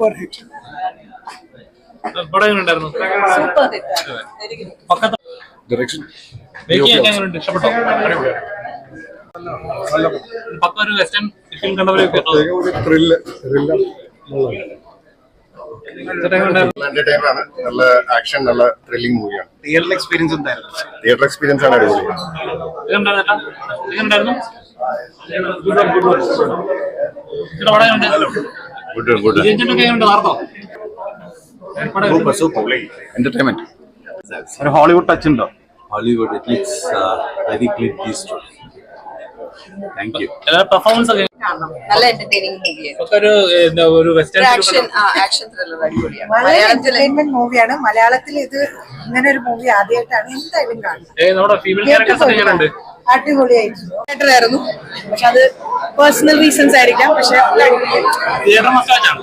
Super hit. Direction നല്ല action, നല്ല thrilling മൂവിയാണ്. തിയേറ്റർ എക്സ്പീരിയൻസ് എന്തായിരുന്നു? തിയേറ്റർ എക്സ്പീരിയൻസ് ആണ് അടിപൊളി. എന്റർടൈൻമെന്റ്. ഒരു ഹോളിവുഡ് ടച്ച് ഉണ്ടോ? Hollywood, it looks very Clint Eastwood. Thank you. Performance ഒക്കെ നല്ല എന്റർടൈനിങ് മൂവിയാണ്. ഒരു വെസ്റ്റേൺ ആക്ഷൻ ത്രില്ലർ അടിപൊളിയാണ്. വളരെ എന്റർടൈൻമെന്റ് മൂവിയാണ്. മലയാളത്തിൽ ഇത് ഇങ്ങനെ ഒരു മൂവി ആദ്യമായിട്ടാണ് എന്തായാലും കാണുന്നത്. നമ്മുടെ ഫീമെയിൽ ക്യാരക്ടേഴ്സ് ഒക്കെ എങ്ങനെയുണ്ട്? അടിപൊളിയായിരുന്നു. ആയിരുന്നു, പക്ഷെ അത് പേഴ്സണൽ റീസൺസ് ആയിരിക്കാം. പക്ഷെ തിയേറ്റർ മസ്റ്റ് വാച്ച് ആണ്.